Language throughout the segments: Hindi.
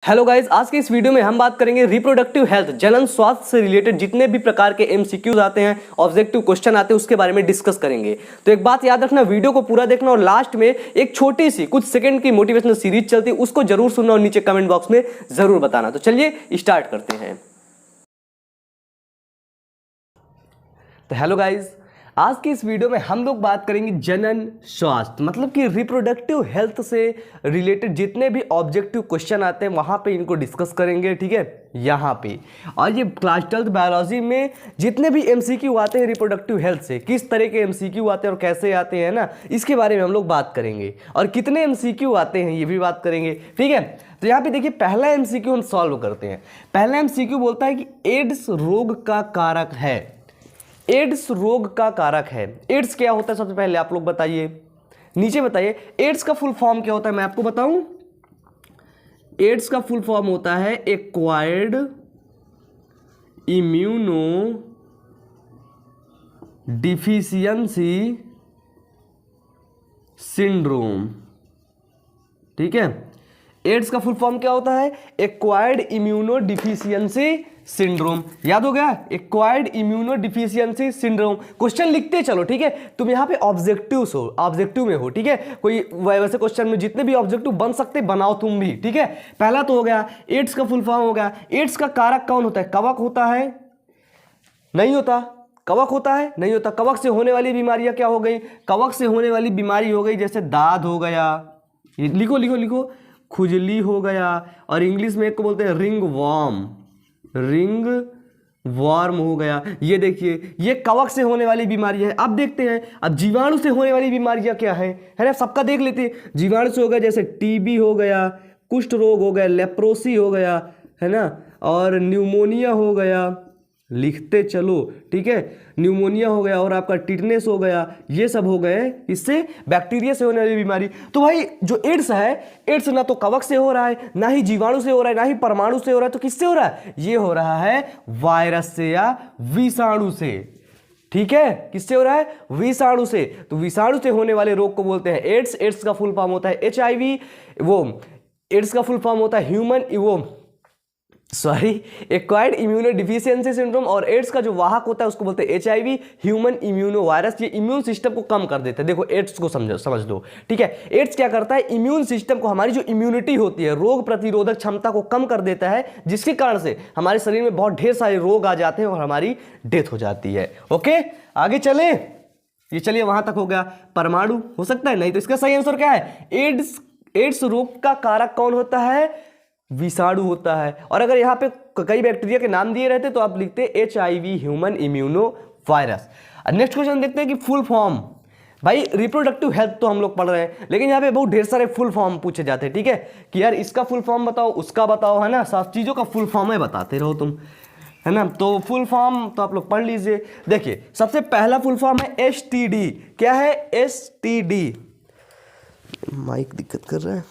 हेलो गाइस, आज के इस वीडियो में हम बात करेंगे रिप्रोडक्टिव हेल्थ, जनन स्वास्थ्य से रिलेटेड जितने भी प्रकार के एमसीक्यूज आते हैं, ऑब्जेक्टिव क्वेश्चन आते हैं, उसके बारे में डिस्कस करेंगे। तो एक बात याद रखना, वीडियो को पूरा देखना और लास्ट में एक छोटी सी कुछ सेकंड की मोटिवेशनल सीरीज चलती है, उसको जरूर सुनना और नीचे कमेंट बॉक्स में जरूर बताना। तो चलिए स्टार्ट करते हैं। तो हेलो गाइस, आज की इस वीडियो में हम लोग बात करेंगे जनन स्वास्थ्य, मतलब कि रिप्रोडक्टिव हेल्थ से रिलेटेड जितने भी ऑब्जेक्टिव क्वेश्चन आते हैं वहां पे इनको डिस्कस करेंगे, ठीक है, यहाँ पे। और ये क्लास 12 बायोलॉजी में जितने भी एमसीक्यू आते हैं रिप्रोडक्टिव हेल्थ से, किस तरह के एमसीक्यू आते हैं और कैसे आते हैं ना, इसके बारे में हम लोग बात करेंगे। और कितने एमसीक्यू आते हैं ये भी बात करेंगे, ठीक है। तो यहाँ पे देखिए, पहला एमसीक्यू हम सॉल्व करते हैं। पहला एमसीक्यू बोलता है कि एड्स रोग का कारक है। एड्स रोग का कारक है। एड्स क्या होता है सबसे पहले आप लोग बताइए, नीचे बताइए। एड्स का फुल फॉर्म क्या होता है मैं आपको बताऊं। एड्स का फुल फॉर्म होता है एक्वायर्ड इम्यूनो डिफिशियंसी सिंड्रोम, ठीक है। एड्स का फुल फॉर्म क्या होता है? Acquired immuno deficiency syndrome. याद हो गया? Acquired immuno deficiency syndrome. Question लिखते चलो, ठीक है। तुम यहाँ पे ऑब्जेक्टिव में हो, ठीक है। कोई वैसे क्वेश्चन में जितने भी ऑब्जेक्टिव बन सकते बनाओ तुम भी, ठीक है। पहला तो हो गया, एड्स का फुल फॉर्म हो गया। एड्स का कारक कौन होता है? कवक होता है? नहीं होता। कवक होता है? नहीं होता। कवक से होने वाली बीमारियां क्या हो गई? कवक से होने वाली बीमारी हो गई जैसे दाद हो गया, लिखो लिखो लिखो, खुजली हो गया, और इंग्लिश में एक को बोलते हैं रिंग वॉर्म हो गया। ये देखिए, ये कवक से होने वाली बीमारी है। अब देखते हैं, अब जीवाणु से होने वाली बीमारियां क्या है ना, सबका देख लेते हैं। जीवाणु से हो गया जैसे टीबी हो गया, कुष्ठ रोग हो गया, लेप्रोसी हो गया, है ना, और न्यूमोनिया हो गया। लिखते चलो, ठीक है। न्यूमोनिया हो गया और आपका टिटनेस हो गया, ये सब हो गए इससे बैक्टीरिया से होने वाली बीमारी। तो भाई जो एड्स है, एड्स ना तो कवक से हो रहा है, ना ही जीवाणु से हो रहा है, ना ही परमाणु से हो रहा है, तो किससे हो रहा है? ये हो रहा है वायरस से या विषाणु से, ठीक है। किससे हो रहा है? विषाणु से। तो विषाणु से होने वाले रोग को बोलते हैं एड्स। एड्स का फुल फॉर्म होता है HIV। एड्स का फुल फॉर्म होता है एक्वायर्ड इम्यूनो डिफिशियंसी सिंड्रोम। और एड्स का जो वाहक होता है उसको बोलते हैं HIV, ह्यूमन इम्यूनो वायरस। ये इम्यून सिस्टम को कम कर देता है। देखो एड्स को समझ दो, ठीक है। एड्स क्या करता है? इम्यून सिस्टम को, हमारी जो इम्यूनिटी होती है, रोग प्रतिरोधक क्षमता को कम कर देता है, जिसके कारण से हमारे शरीर में बहुत ढेर सारे रोग आ जाते हैं और हमारी डेथ हो जाती है। ओके, आगे चले। ये चलिए वहां तक हो गया। परमाणु हो सकता है? नहीं। तो इसका सही आंसर क्या है? एड्स रोग का कारक कौन होता है? विषाणु होता है। और अगर यहाँ पे कई बैक्टीरिया के नाम दिए रहते तो आप लिखते HIV, human immuno virus. Next question देखते हैं कि फुल फॉर्म। भाई रिप्रोडक्टिव हेल्थ तो हम लोग पढ़ रहे हैं, लेकिन यहाँ पे बहुत ढेर सारे फुल फॉर्म पूछे जाते हैं, ठीक है, कि यार इसका फुल फॉर्म बताओ, उसका बताओ, है ना। सब चीजों का फुल फॉर्म है, बताते रहो तुम, है ना। तो फुल फॉर्म तो आप लोग पढ़ लीजिए। देखिए, सबसे पहला फुल फॉर्म है STD। क्या है? STD। माइक दिक्कत कर रहा है,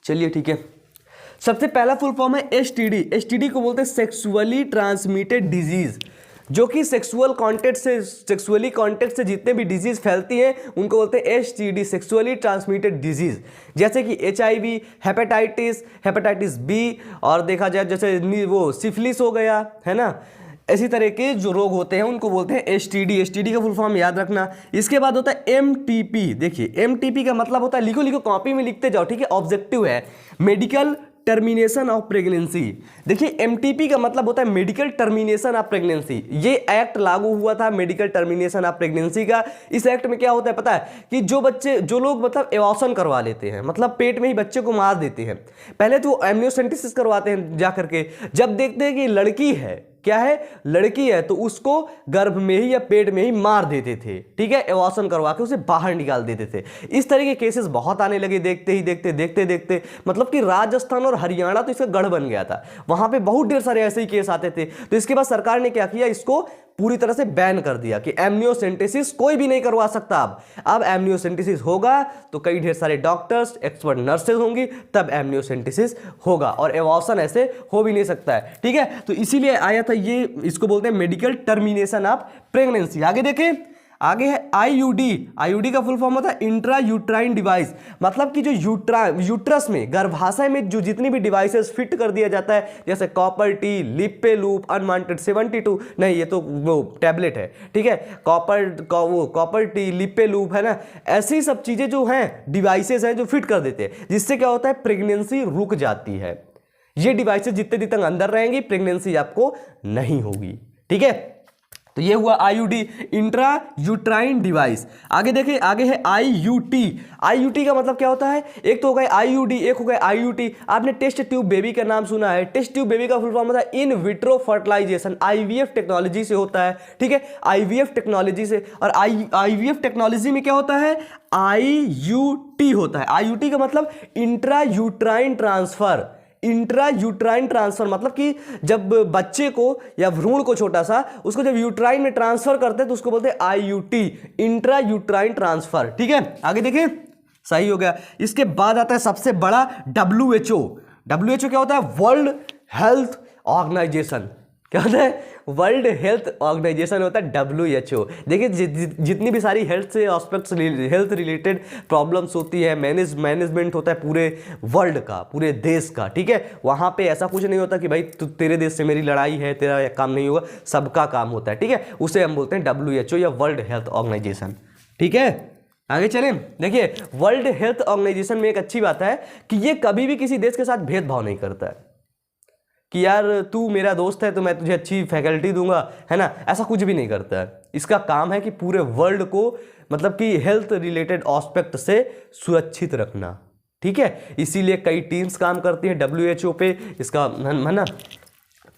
चलिए ठीक है। सबसे पहला फुल फॉर्म है STD। STD को बोलते हैं सेक्सुअली ट्रांसमिटेड डिजीज, जो कि सेक्सुअली कॉन्टेक्ट से जितने भी डिजीज फैलती हैं उनको बोलते हैं STD, सेक्सुअली ट्रांसमिटेड डिजीज। जैसे कि HIV, हेपेटाइटिस B, और देखा जाए जैसे वो सिफिलिस हो गया, है ना। इसी तरह के जो रोग होते हैं उनको बोलते हैं STD। STD का फुल फॉर्म याद रखना। इसके बाद होता है MTP। देखिए, MTP का मतलब होता है, लिखो लिखो, कॉपी में लिखते जाओ, ठीक है, ऑब्जेक्टिव है, मेडिकल टर्मिनेशन ऑफ प्रेगनेंसी। देखिए, MTP का मतलब होता है मेडिकल टर्मिनेशन ऑफ प्रेगनेंसी। ये एक्ट लागू हुआ था मेडिकल टर्मिनेशन ऑफ प्रेगनेंसी का। इस एक्ट में क्या होता है पता है? कि जो लोग मतलब एबॉर्शन करवा लेते हैं, मतलब पेट में ही बच्चे को मार देते हैं, पहले तो वो एमनियोसेंटेसिस करवाते हैं जाकर के। जब देखते हैं कि लड़की है, क्या है, लड़की है, तो उसको गर्भ में ही या पेट में ही मार देते थे, ठीक है, एबॉर्शन करवा के उसे बाहर निकाल देते थे। इस तरह के केसेस बहुत आने लगे, देखते मतलब कि राजस्थान और हरियाणा तो इसका गढ़ बन गया था। वहां पे बहुत ढेर सारे ऐसे ही केस आते थे। तो इसके बाद सरकार ने क्या किया, इसको पूरी तरह से बैन कर दिया कि एमनियोसेंटेसिस कोई भी नहीं करवा सकता। अब एमनियोसेंटेसिस होगा तो कई ढेर सारे डॉक्टर्स, एक्सपर्ट नर्सेज होंगी, तब एमनियोसेंटेसिस होगा, और एबॉर्शन ऐसे हो भी नहीं सकता है, ठीक है। तो इसीलिए आया था ये, इसको बोलते हैं मेडिकल टर्मिनेशन ऑफ प्रेगनेंसी। आगे देखें, आगे है आईयूडी। आईयूडी का फुल फॉर्म होता है इंट्रा यूट्राइन डिवाइस, मतलब कि जो यूट्रस में, गर्भाशय में जो जितनी भी डिवाइसेस फिट कर दिया जाता है, जैसे कॉपर टी, लिप्पे लूप, अनवांटेड 72, नहीं ये तो वो टैबलेट है, ठीक है, कॉपर टी, लिप्पे लूप है ना, ऐसी सब चीजें जो हैं डिवाइसेस हैं जो फिट कर देते हैं, जिससे क्या होता है प्रेगनेंसी रुक जाती है। ये डिवाइसेस जितने दिन तक अंदर रहेंगी प्रेगनेंसी आपको नहीं होगी, ठीक है। तो ये हुआ आईयूडी, इंट्रा यूट्राइन डिवाइस। आगे देखिए, आगे है आईयूटी। आईयूटी का मतलब क्या होता है, एक तो हो गया आईयूडी, एक हो गया आईयूटी। आपने टेस्ट ट्यूब बेबी का नाम सुना है, टेस्ट ट्यूब बेबी का फुल फॉर्म होता है in vitro fertilization, IVF technology से होता है, ठीक है, आईवीएफ टेक्नोलॉजी से। और आईवीएफ टेक्नोलॉजी में क्या होता है, आईयूटी होता है। आईयूटी का मतलब intra uterine transfer. Intra uterine transfer मतलब कि जब बच्चे को या भ्रूण को छोटा सा उसको जब यूट्राइन में ट्रांसफर करते हैं तो उसको बोलते हैं आईयूटी, इंट्रा यूट्राइन ट्रांसफर, ठीक है। आगे देखिए, सही हो गया। इसके बाद आता है सबसे बड़ा WHO। WHO क्या होता है, वर्ल्ड हेल्थ ऑर्गेनाइजेशन। क्या होता है, वर्ल्ड हेल्थ ऑर्गेनाइजेशन होता है WHO। देखिए जितनी भी सारी हेल्थ से एस्पेक्ट्स, हेल्थ रिलेटेड प्रॉब्लम्स होती है, मैनेजमेंट होता है पूरे वर्ल्ड का, पूरे देश का, ठीक है। वहाँ पे ऐसा कुछ नहीं होता कि भाई तेरे देश से मेरी लड़ाई है, तेरा काम नहीं होगा, सबका काम होता है, ठीक है। उसे हम बोलते हैं WHO या वर्ल्ड हेल्थ ऑर्गेनाइजेशन, ठीक है। आगे चलें, देखिए वर्ल्ड हेल्थ ऑर्गेनाइजेशन में एक अच्छी बात है कि ये कभी भी किसी देश के साथ भेदभाव नहीं करता है कि यार तू मेरा दोस्त है तो मैं तुझे अच्छी फैकल्टी दूंगा, है ना, ऐसा कुछ भी नहीं करता है। इसका काम है कि पूरे वर्ल्ड को मतलब कि हेल्थ रिलेटेड एस्पेक्ट से सुरक्षित रखना, ठीक है। इसीलिए कई टीम्स काम करती हैं WHO पे, इसका है ना,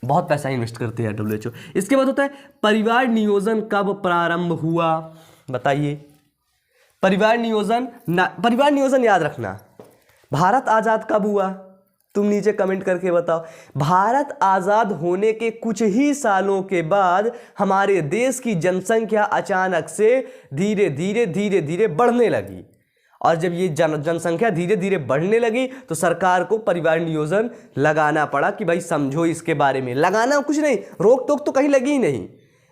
बहुत पैसा इन्वेस्ट करते हैं WHO। इसके बाद होता है परिवार नियोजन कब प्रारंभ हुआ, बताइए। परिवार नियोजन याद रखना। भारत आजाद कब हुआ, तुम नीचे कमेंट करके बताओ। भारत आजाद होने के कुछ ही सालों के बाद हमारे देश की जनसंख्या अचानक से धीरे धीरे बढ़ने लगी, और जब ये जनसंख्या धीरे धीरे बढ़ने लगी तो सरकार को परिवार नियोजन लगाना पड़ा कि भाई समझो इसके बारे में। लगाना कुछ नहीं, रोक टोक तो कहीं लगी ही नहीं,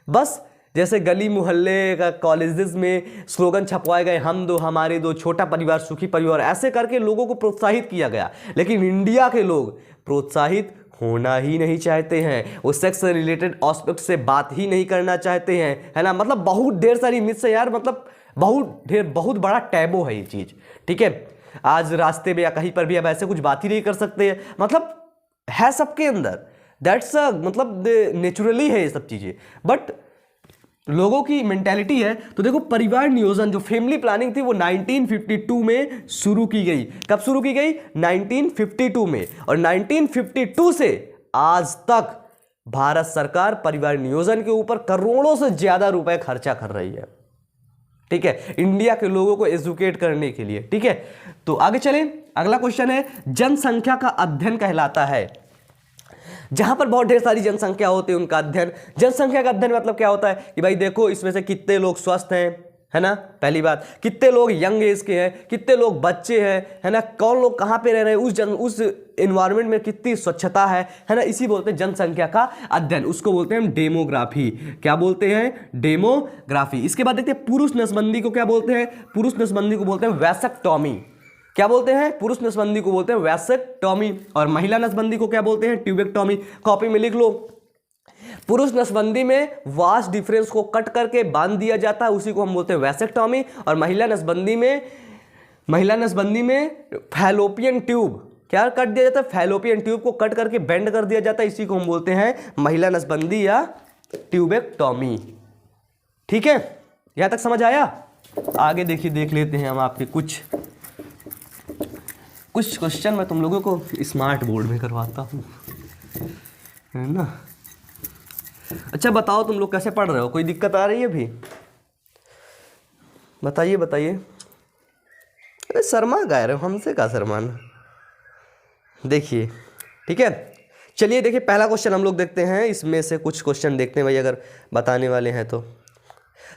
बस जैसे गली मोहल्ले का कॉलेजेस में स्लोगन छपवाए गए, हम दो हमारे दो, छोटा परिवार सुखी परिवार, ऐसे करके लोगों को प्रोत्साहित किया गया। लेकिन इंडिया के लोग प्रोत्साहित होना ही नहीं चाहते हैं, वो सेक्स से रिलेटेड एस्पेक्ट से बात ही नहीं करना चाहते हैं, है ना। मतलब बहुत ढेर सारी मिथ्स है यार, मतलब बहुत बड़ा टैबू है ये चीज़, ठीक है। आज रास्ते में या कहीं पर भी अब ऐसे कुछ बात ही नहीं कर सकते हैं, मतलब है सबके अंदर, दैट्स मतलब नेचुरली है ये सब चीज़ें, बट लोगों की मेंटेलिटी है। तो देखो परिवार नियोजन जो फैमिली प्लानिंग थी वो 1952 में शुरू की गई। कब शुरू की गई, 1952 में। और 1952 से आज तक भारत सरकार परिवार नियोजन के ऊपर करोड़ों से ज्यादा रुपए खर्चा कर रही है, ठीक है, इंडिया के लोगों को एजुकेट करने के लिए, ठीक है। तो आगे चलें, अगला क्वेश्चन है जनसंख्या का अध्ययन कहलाता है। जहां पर बहुत ढेर सारी जनसंख्या होती है उनका अध्ययन। जनसंख्या का अध्ययन मतलब क्या होता है कि भाई देखो इसमें से कितने लोग स्वस्थ हैं, है ना, पहली बात, कितने लोग यंग एज के हैं, कितने लोग बच्चे हैं, है ना, कौन लोग कहाँ पे रह रहे हैं, उस एनवायरनमेंट में कितनी स्वच्छता है ना, इसी बोलते हैं जनसंख्या का अध्ययन। उसको बोलते हैं हम डेमोग्राफी। क्या बोलते हैं, डेमोग्राफी। इसके बाद देखते हैं पुरुष नसबंदी को क्या बोलते हैं, पुरुष नसबंदी को बोलते हैं वैसेक्टॉमी। क्या बोलते हैं, पुरुष नसबंदी को बोलते हैं वैसेक्टॉमी। और महिला नसबंदी को क्या बोलते हैं, ट्यूबेक्टॉमी। कॉपी में लिख लो, पुरुष नसबंदी में वास्ट डिफरेंस को कट करके बांध दिया जाता है, उसी को हम बोलते हैं वैसेक्टॉमी। और महिला नसबंदी में फैलोपियन ट्यूब क्या कट दिया जाता है, फैलोपियन ट्यूब को कट करके बेंड कर दिया जाता है, इसी को हम बोलते हैं महिला नसबंदी या ट्यूबेक्टॉमी, ठीक है। यहां तक समझ आया। आगे देखिए, देख लेते हैं हम आपके कुछ क्वेश्चन मैं तुम लोगों को स्मार्ट बोर्ड में करवाता हूँ, है ना। अच्छा बताओ तुम लोग कैसे पढ़ रहे हो, कोई दिक्कत आ रही है अभी, बताइए। अरे शर्मा गए रहे हो, हमसे क्या शर्माना, देखिए, ठीक है। चलिए देखिए पहला क्वेश्चन हम लोग देखते हैं, इसमें से कुछ क्वेश्चन देखते हैं भाई अगर बताने वाले हैं तो।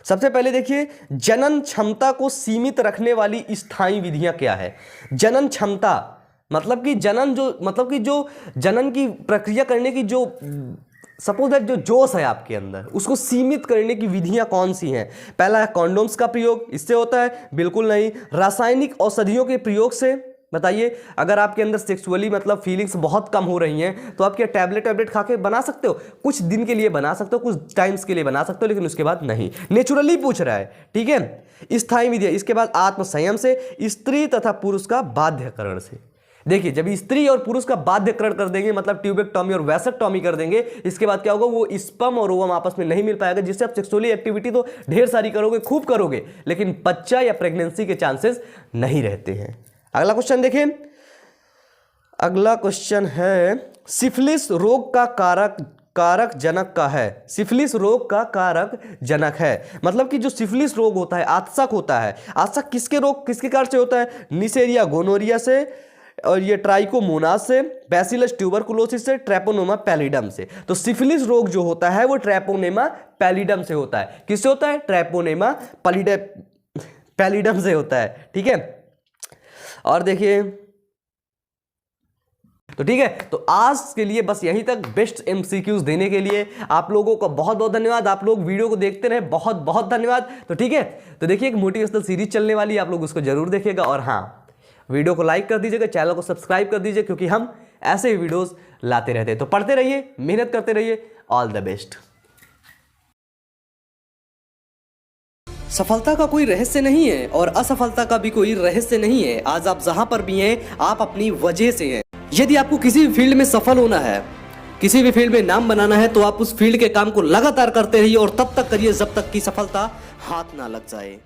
सबसे पहले देखिए, जनन क्षमता को सीमित रखने वाली स्थायी विधियां क्या है। जनन क्षमता मतलब कि जो जनन की प्रक्रिया करने की जो सपोज दैट जो जोश है आपके अंदर उसको सीमित करने की विधियां कौन सी हैं? पहला है कॉन्डोम्स का प्रयोग, इससे होता है? बिल्कुल नहीं। रासायनिक औषधियों के प्रयोग से, बताइए। अगर आपके अंदर सेक्सुअली मतलब फीलिंग्स बहुत कम हो रही हैं तो आप क्या टैबलेट खा के बना सकते हो? कुछ दिन के लिए बना सकते हो, कुछ टाइम्स के लिए बना सकते हो, लेकिन उसके बाद नहीं। नेचुरली पूछ रहा है, ठीक है। स्थायी विधि। इसके बाद आत्मसंयम से, स्त्री तथा पुरुष का बाध्यकरण से। देखिए जब स्त्री और पुरुष का बाध्यकरण कर देंगे मतलब ट्यूबेक्टॉमी और वैसेक्टॉमी कर देंगे, इसके बाद क्या होगा? वो स्पर्म और ओवम आपस में नहीं मिल पाएगा, जिससे आप सेक्सुअली एक्टिविटी तो ढेर सारी करोगे, खूब करोगे, लेकिन बच्चा या प्रेगनेंसी के चांसेस नहीं रहते हैं। अगला क्वेश्चन देखिए। अगला क्वेश्चन है सिफिलिस रोग का कारक जनक का है। सिफिलिस रोग का कारक जनक है मतलब कि जो सिफिलिस रोग होता है, आतशक होता है। आतशक किसके कारण से होता है? निसेरिया गोनोरिया से, और ये ट्राइकोमोनास से, बैसिलस ट्यूबरकुलोसिस से, ट्रैपोनेमा पैलिडम से। तो सिफिलिस रोग जो होता है वो ट्रैपोनेमा पैलिडम से होता है। किससे होता है? ट्रैपोनेमा पैलिडम से होता है, ठीक है। और देखिए, तो ठीक है, तो आज के लिए बस यहीं तक। बेस्ट एमसीक्यूज देने के लिए आप लोगों का बहुत बहुत धन्यवाद। आप लोग वीडियो को देखते रहे, बहुत बहुत धन्यवाद। तो ठीक है, तो देखिए एक मोटिवेशनल सीरीज चलने वाली है, आप लोग उसको जरूर देखिएगा। और हाँ, वीडियो को लाइक कर दीजिएगा, चैनल को सब्सक्राइब कर दीजिए, क्योंकि हम ऐसे ही वीडियोस लाते रहते हैं। तो पढ़ते रहिए, मेहनत करते रहिए। All the best. सफलता का कोई रहस्य नहीं है और असफलता का भी कोई रहस्य नहीं है। आज आप जहां पर भी हैं, आप अपनी वजह से हैं। यदि आपको किसी भी फील्ड में सफल होना है, किसी भी फील्ड में नाम बनाना है, तो आप उस फील्ड के काम को लगातार करते रहिए और तब तक करिए जब तक कि सफलता हाथ ना लग जाए।